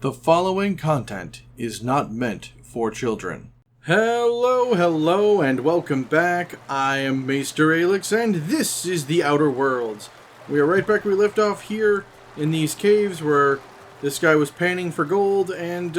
The following content is not meant for children. Hello, and welcome back. I am Maester Aelix, and this is the Outer Worlds. We are right back where we left off here in these caves where this guy was panning for gold, and,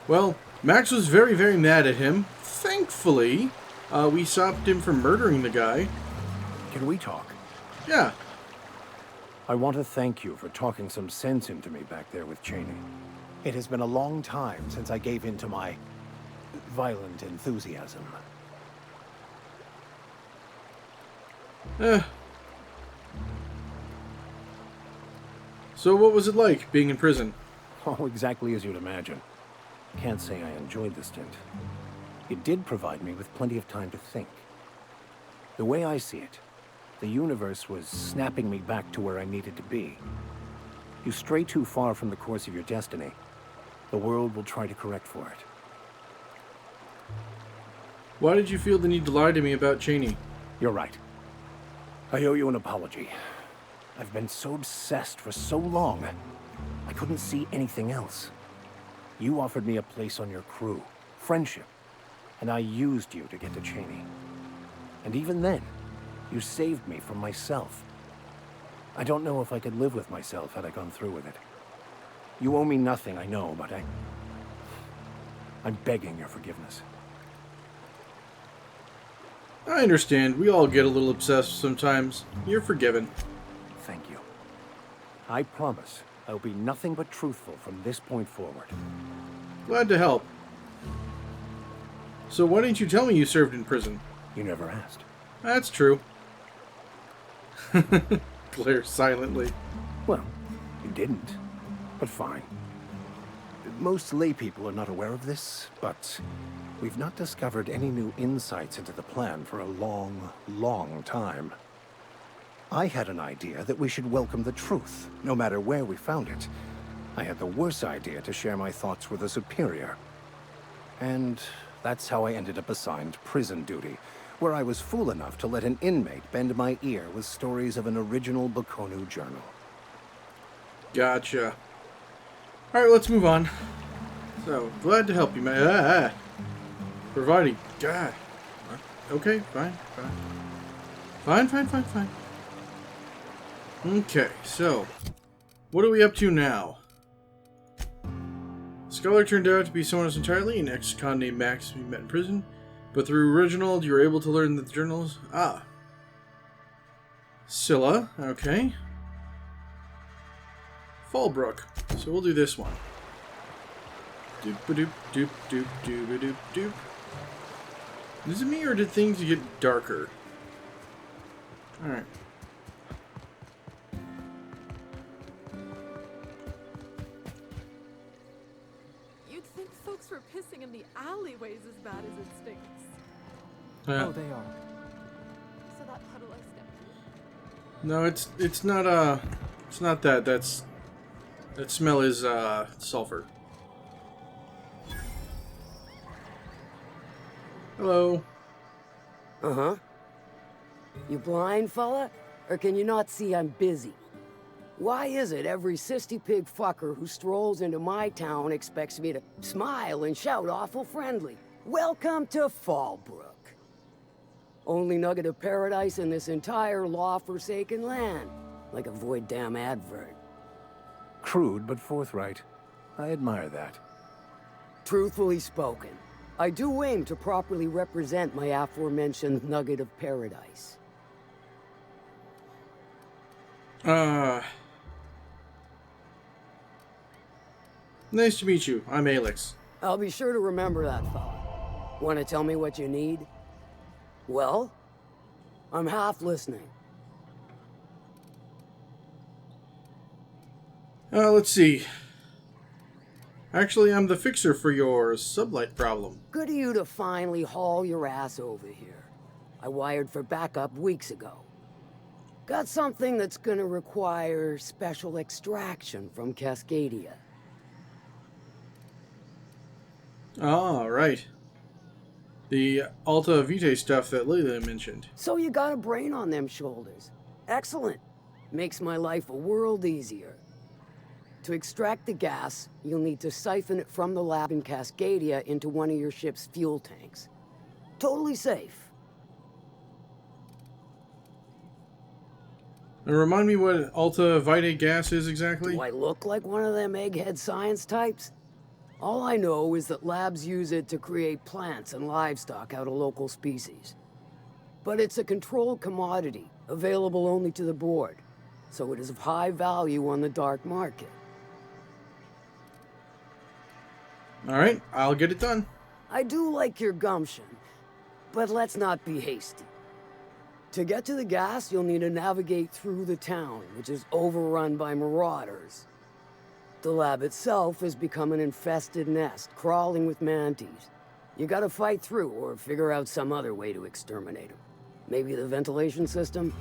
well, Max was very, very mad at him. Thankfully, we stopped him from murdering the guy. Can we talk? Yeah. I want to thank you for talking some sense into me back there with Cheney. It has been a long time since I gave in to my violent enthusiasm. So what was it like, being in prison? Oh, exactly as you'd imagine. Can't say I enjoyed the stint. It did provide me with plenty of time to think. The way I see it, the universe was snapping me back to where I needed to be. You stray too far from the course of your destiny, the world will try to correct for it. Why did you feel the need to lie to me about Cheney? You're right. I owe you an apology. I've been so obsessed for so long, I couldn't see anything else. You offered me a place on your crew, friendship, and I used you to get to Cheney. And even then, you saved me from myself. I don't know if I could live with myself had I gone through with it. You owe me nothing, I know, but I'm begging your forgiveness. I understand. We all get a little obsessed sometimes. You're forgiven. Thank you. I promise I'll be nothing but truthful from this point forward. Glad to help. So why didn't you tell me you served in prison? You never asked. That's true. Glare silently. Well, you didn't. But fine. Most lay people are not aware of this, but we've not discovered any new insights into the plan for a long, long time. I had an idea that we should welcome the truth, no matter where we found it. I had the worse idea to share my thoughts with a superior. And that's how I ended up assigned prison duty, where I was fool enough to let an inmate bend my ear with stories of an original Baconu journal. Gotcha. Alright, let's move on. So, glad to help you, man. Providing. God. Okay, fine. Fine. Okay, so, what are we up to now? Scholar turned out to be someone else entirely, an ex-con named Max we met in prison. But through Reginald, you were able to learn that the journals... Scylla, okay. Fallbrook. So we'll do this one. Doop-a-doop. Is it me or did things get darker? Alright. You'd think folks were pissing in the alleyways as bad as it stinks. Oh, they are. So that puddle I stepped in? No, it's not that. That smell is sulfur. Hello. Uh-huh. You blind, fella? Or can you not see I'm busy? Why is it every sissy pig fucker who strolls into my town expects me to smile and shout awful friendly? Welcome to Fallbrook. Only nugget of paradise in this entire law-forsaken land. Like a void damn advert. Crude but forthright. I admire that. Truthfully spoken, I do aim to properly represent my aforementioned nugget of paradise. Nice to meet you. I'm Aelix. I'll be sure to remember that, fella. Want to tell me what you need? Well, I'm half listening. Let's see. Actually, I'm the fixer for your sublight problem. Good of you to finally haul your ass over here. I wired for backup weeks ago. Got something that's gonna require special extraction from Cascadia. Ah, right. The Alta Vitae stuff that Leila mentioned. So you got a brain on them shoulders. Excellent. Makes my life a world easier. To extract the gas, you'll need to siphon it from the lab in Cascadia into one of your ship's fuel tanks. Totally safe. Now remind me what Alta Vitae gas is exactly? Do I look like one of them egghead science types? All I know is that labs use it to create plants and livestock out of local species. But it's a controlled commodity, available only to the board, so it is of high value on the dark market. Alright, I'll get it done. I do like your gumption, but let's not be hasty. To get to the gas, you'll need to navigate through the town, which is overrun by marauders. The lab itself has become an infested nest, crawling with mantis. You gotta fight through, or figure out some other way to exterminate them. Maybe the ventilation system?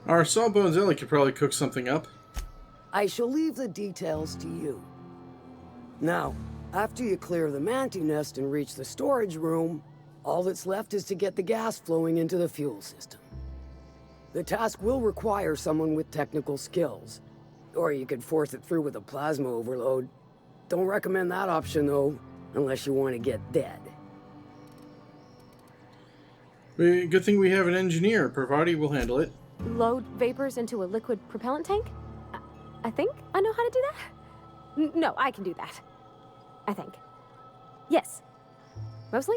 Our Sawbones Ellie could probably cook something up. I shall leave the details to you. Now, after you clear the mantis nest and reach the storage room, all that's left is to get the gas flowing into the fuel system. The task will require someone with technical skills. Or you could force it through with a plasma overload. Don't recommend that option, though, unless you want to get dead. Good thing we have an engineer. Parvati will handle it. Load vapors into a liquid propellant tank? I think I know how to do that. No, I can do that. I think. Yes. Mostly?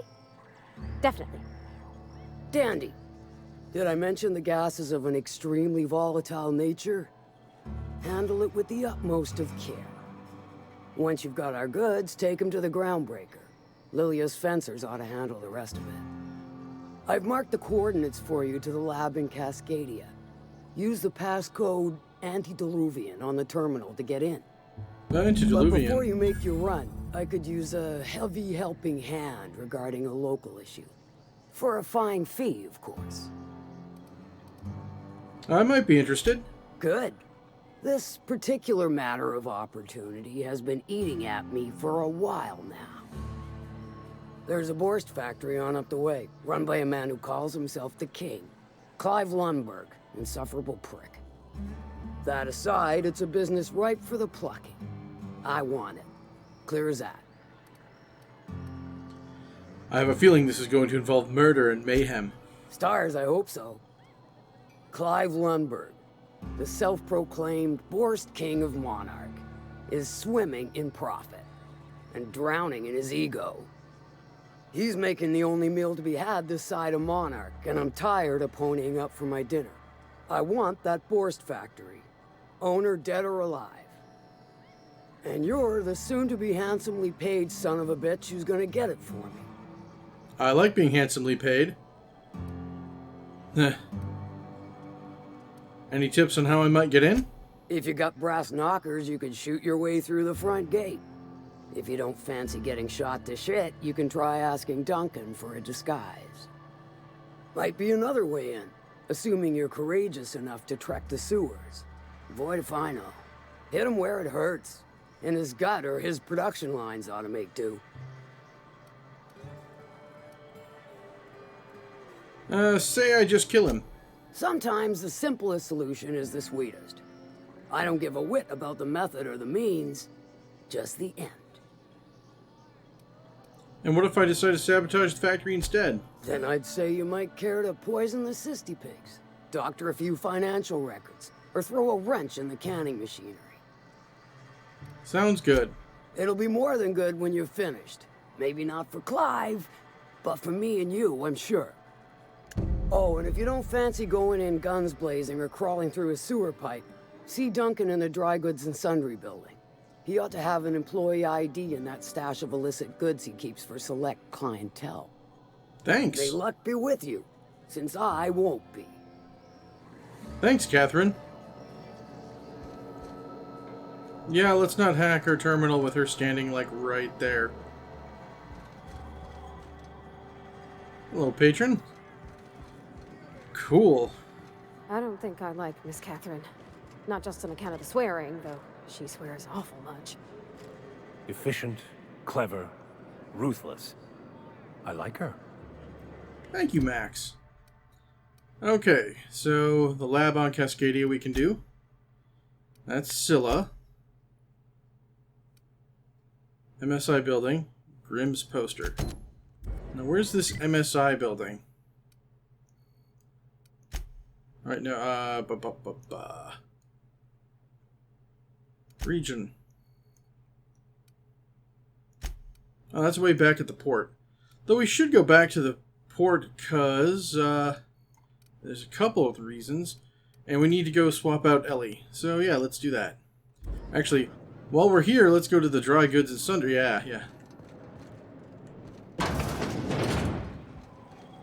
Definitely. Dandy. Did I mention the gas is of an extremely volatile nature? Handle it with the utmost of care. Once you've got our goods, take them to the groundbreaker. Lilia's fencers ought to handle the rest of it. I've marked the coordinates for you to the lab in Cascadia. Use the passcode Antediluvian on the terminal to get in. But before you make your run, I could use a heavy helping hand regarding a local issue. For a fine fee, of course. I might be interested. Good. This particular matter of opportunity has been eating at me for a while now. There's a Borst factory on up the way, run by a man who calls himself the King. Clive Lundberg, insufferable prick. That aside, it's a business ripe for the plucking. I want it. Clear as that. I have a feeling this is going to involve murder and mayhem. Stars, I hope so. Clive Lundberg, the self-proclaimed Borst King of Monarch, is swimming in profit and drowning in his ego. He's making the only meal to be had this side of Monarch, and I'm tired of ponying up for my dinner. I want that Borst factory, owner dead or alive. And you're the soon-to-be handsomely paid son of a bitch who's gonna get it for me. I like being handsomely paid. Any tips on how I might get in? If you got brass knockers, you could shoot your way through the front gate. If you don't fancy getting shot to shit, you can try asking Duncan for a disguise. Might be another way in, assuming you're courageous enough to trek the sewers. Void if I know. Hit him where it hurts. In his gut, or his production lines ought to make do. Say I just kill him. Sometimes the simplest solution is the sweetest. I don't give a whit about the method or the means, just the end. And what if I decide to sabotage the factory instead? Then I'd say you might care to poison the cysty pigs, doctor a few financial records, or throw a wrench in the canning machinery. Sounds good. It'll be more than good when you're finished. Maybe not for Clive, but for me and you, I'm sure. Oh, and if you don't fancy going in guns blazing or crawling through a sewer pipe, see Duncan in the dry goods and sundry building. He ought to have an employee ID in that stash of illicit goods he keeps for select clientele. Thanks. May luck be with you, since I won't be. Thanks, Catherine. Yeah, let's not hack her terminal with her standing, like, right there. Hello, patron. Cool. I don't think I like Miss Catherine. Not just on account of the swearing, though she swears awful much. Efficient, clever, ruthless. I like her. Thank you, Max. Okay, so the lab on Cascadia we can do. That's Scylla. MSI building. Grimm's poster. Now, where's this MSI building? Alright, now, region. Oh, that's way back at the port. Though we should go back to the port because, there's a couple of reasons. And we need to go swap out Ellie. So, yeah, let's do that. Actually, while we're here, let's go to the dry goods and sundry. Yeah.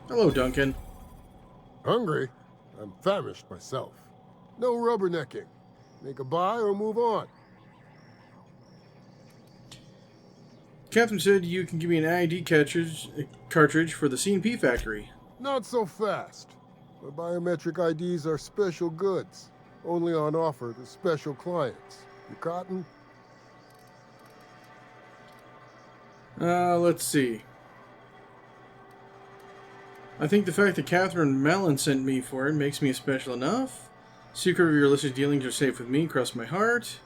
Hello, Duncan. Hungry? I'm famished myself. No rubbernecking. Make a buy or move on. Catherine said you can give me an ID cartridge for the CNP Factory. Not so fast. My biometric IDs are special goods. Only on offer to special clients. You cotton? Let's see. I think the fact that Catherine Mellon sent me for it makes me special enough. Secret of your illicit dealings are safe with me, cross my heart.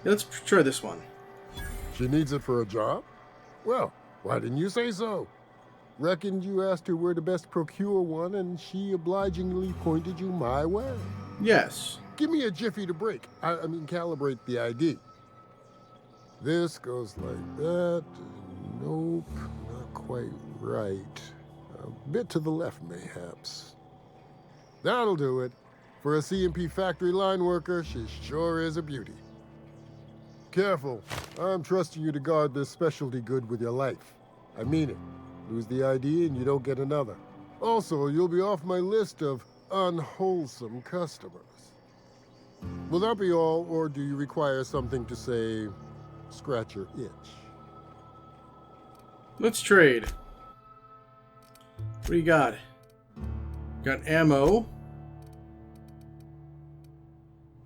Yeah, let's try this one. She needs it for a job? Well, why didn't you say so? Reckoned you asked her where to best procure one, and she obligingly pointed you my way. Yes. Give me a jiffy to break. I mean, calibrate the ID. This goes like that. Nope, not quite right. A bit to the left, mayhaps. That'll do it. For a CNP Factory line worker, she sure is a beauty. Careful. I'm trusting you to guard this specialty good with your life. I mean it. Lose the ID and you don't get another. Also, you'll be off my list of unwholesome customers. Will that be all, or do you require something to, say, scratch your itch? Let's trade. What do you got? Got ammo.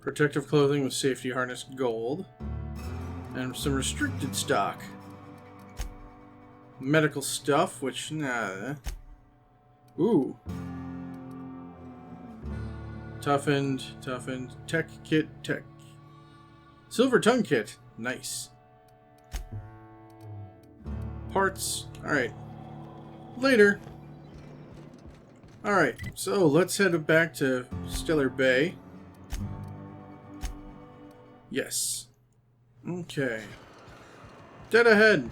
Protective clothing with safety harness gold. And some restricted stock. Medical stuff, which, nah. Ooh. Toughened. Tech kit, tech. Silver tongue kit. Nice. Parts. Alright. Later. Alright, so let's head back to Stellar Bay. Yes. Okay. Dead ahead.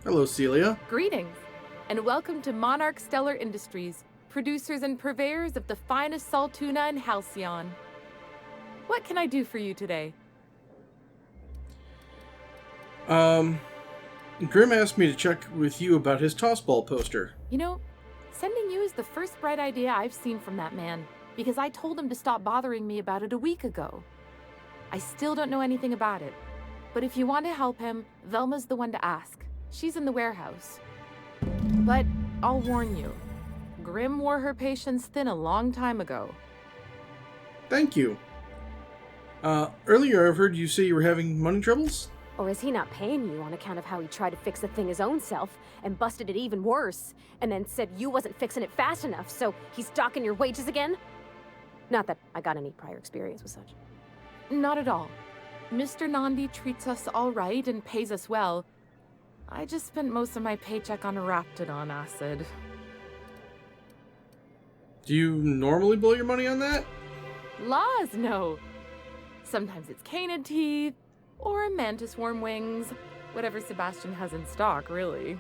Hello, Celia. Greetings, and welcome to Monarch Stellar Industries, producers and purveyors of the finest salt tuna in Halcyon. What can I do for you today? Grimm asked me to check with you about his tossball poster. You know, sending you is the first bright idea I've seen from that man, because I told him to stop bothering me about it a week ago. I still don't know anything about it, but if you want to help him, Velma's the one to ask. She's in the warehouse. But I'll warn you, Grimm wore her patience thin a long time ago. Thank you. Earlier I've heard you say you were having money troubles? Or is he not paying you on account of how he tried to fix the thing his own self and busted it even worse, and then said you wasn't fixing it fast enough, so he's docking your wages again? Not that I got any prior experience with such. Not at all. Mr. Nandi treats us all right and pays us well. I just spent most of my paycheck on Raptidon acid. Do you normally blow your money on that? Laws, no. Sometimes it's canid teeth, or a mantis worm wings. Whatever Sebastian has in stock, really.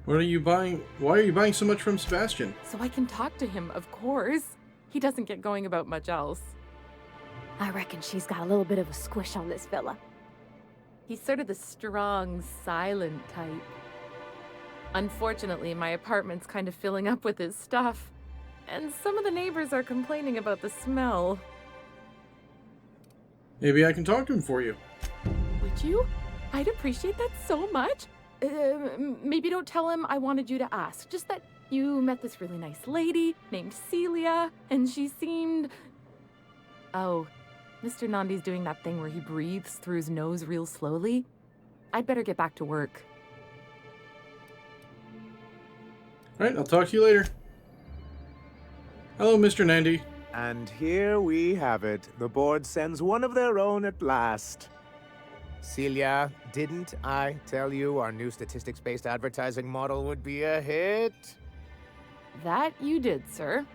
What are you buying? Why are you buying so much from Sebastian? So I can talk to him, of course. He doesn't get going about much else. I reckon she's got a little bit of a squish on this fella. He's sort of the strong, silent type. Unfortunately, my apartment's kind of filling up with his stuff, and some of the neighbors are complaining about the smell. Maybe I can talk to him for you. Would you? I'd appreciate that so much. Maybe don't tell him I wanted you to ask. Just that you met this really nice lady named Celia, and she seemed... Oh, Mr. Nandi's doing that thing where he breathes through his nose real slowly. I'd better get back to work. Alright, I'll talk to you later. Hello, Mr. Nandi. And here we have it. The board sends one of their own at last. Celia, didn't I tell you our new statistics-based advertising model would be a hit? That you did, sir.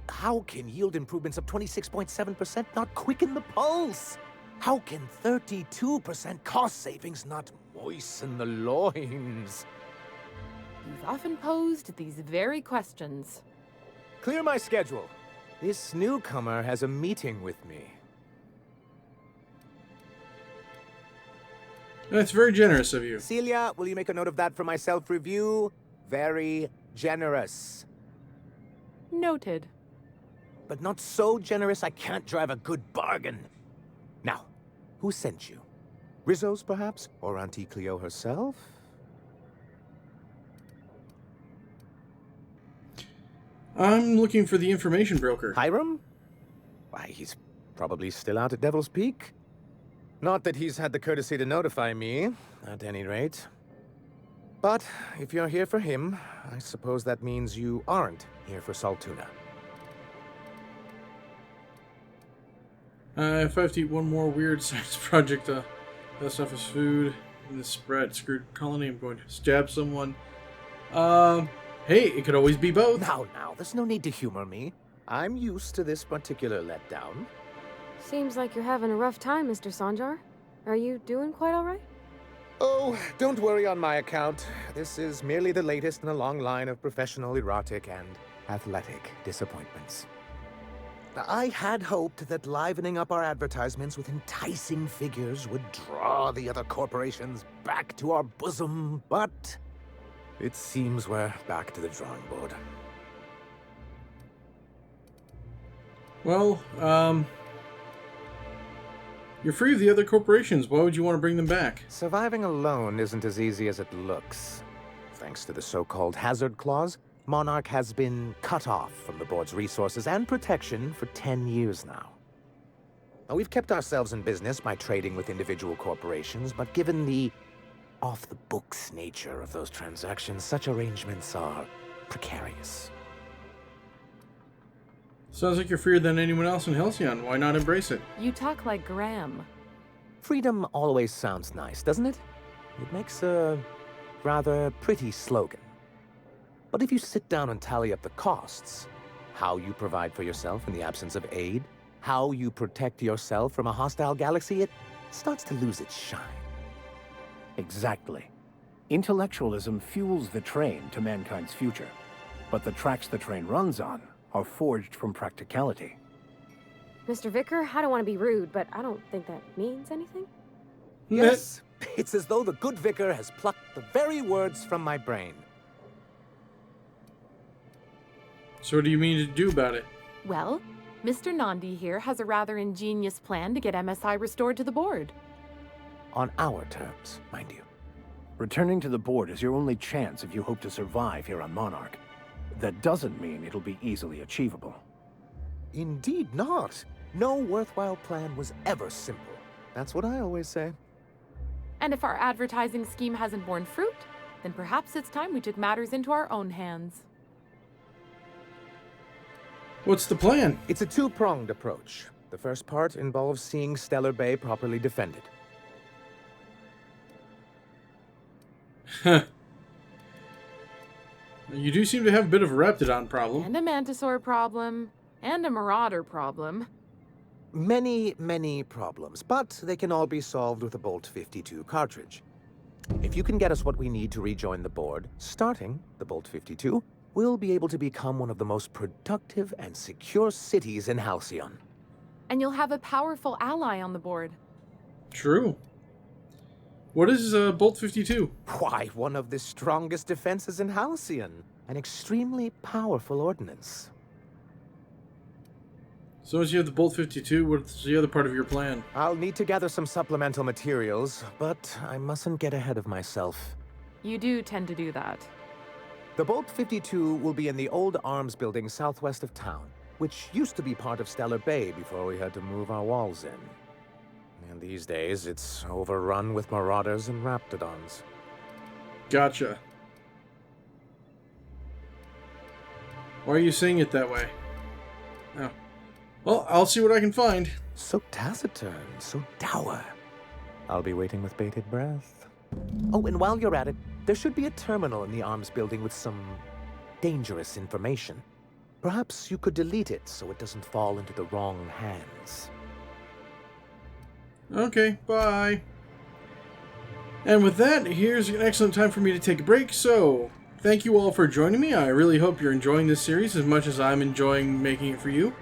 How can yield improvements of 26.7% not quicken the pulse? How can 32% cost savings not moisten the loins? You've often posed these very questions. Clear my schedule. This newcomer has a meeting with me. That's very generous of you. Celia, will you make a note of that for my self-review? Very generous. Noted. But not so generous I can't drive a good bargain. Now, who sent you? Rizzo's, perhaps? Or Auntie Cleo herself? I'm looking for the information broker. Hiram? Why, he's probably still out at Devil's Peak. Not that he's had the courtesy to notify me, at any rate. But if you're here for him, I suppose that means you aren't here for Saltuna. If I have to eat one more weird science project, that stuff is food in the spread screwed colony, I'm going to stab someone. Hey, it could always be both. Now, there's no need to humor me. I'm used to this particular letdown. Seems like you're having a rough time, Mr. Sanjar. Are you doing quite all right? Oh, don't worry on my account. This is merely the latest in a long line of professional erotic and athletic disappointments. I had hoped that livening up our advertisements with enticing figures would draw the other corporations back to our bosom, but it seems we're back to the drawing board. Well, you're free of the other corporations. Why would you want to bring them back? Surviving alone isn't as easy as it looks. Thanks to the so-called hazard clause, Monarch has been cut off from the board's resources and protection for 10 years now. Now, we've kept ourselves in business by trading with individual corporations, but given the off-the-books nature of those transactions, such arrangements are precarious. Sounds like you're freer than anyone else in Halcyon. Why not embrace it? You talk like Graham. Freedom always sounds nice, doesn't it? It makes a rather pretty slogan. But if you sit down and tally up the costs, how you provide for yourself in the absence of aid, how you protect yourself from a hostile galaxy, it starts to lose its shine. Exactly. Intellectualism fuels the train to mankind's future, but the tracks the train runs on are forged from practicality. Mr. Vicar, I don't want to be rude, but I don't think that means anything. Yes, it's as though the good vicar has plucked the very words from my brain. So what do you mean to do about it? Well, Mr. Nandi here has a rather ingenious plan to get MSI restored to the board. On our terms, mind you. Returning to the board is your only chance if you hope to survive here on Monarch. That doesn't mean it'll be easily achievable. Indeed not. No worthwhile plan was ever simple. That's what I always say. And if our advertising scheme hasn't borne fruit, then perhaps it's time we took matters into our own hands. What's the plan? It's a two-pronged approach. The first part involves seeing Stellar Bay properly defended. You do seem to have a bit of a Raptidon problem. And a Mantisaur problem. And a Marauder problem. Many, many problems, but they can all be solved with a Bolt 52 cartridge. If you can get us what we need to rejoin the board, starting the Bolt 52, we'll be able to become one of the most productive and secure cities in Halcyon. And you'll have a powerful ally on the board. True. What is Bolt 52? Why, one of the strongest defenses in Halcyon. An extremely powerful ordnance. So as you have the Bolt 52, what's the other part of your plan? I'll need to gather some supplemental materials, but I mustn't get ahead of myself. You do tend to do that. The Bolt 52 will be in the old arms building southwest of town, which used to be part of Stellar Bay before we had to move our walls in. And these days, it's overrun with marauders and raptidons. Gotcha. Why are you saying it that way? Oh. Well, I'll see what I can find. So taciturn, so dour. I'll be waiting with bated breath. Oh, and while you're at it, there should be a terminal in the arms building with some dangerous information. Perhaps you could delete it so it doesn't fall into the wrong hands. Okay, bye. And with that, here's an excellent time for me to take a break, so thank you all for joining me. I really hope you're enjoying this series as much as I'm enjoying making it for you.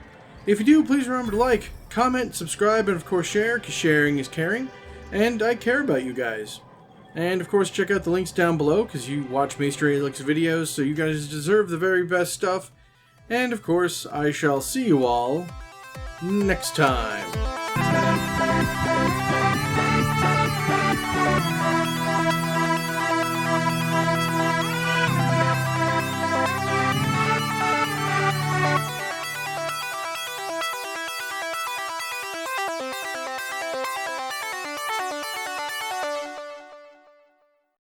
If you do, please remember to like, comment, subscribe, and of course share, because sharing is caring, and I care about you guys. And of course check out the links down below, because you watch Maester Aelix videos, so you guys deserve the very best stuff. And of course, I shall see you all next time.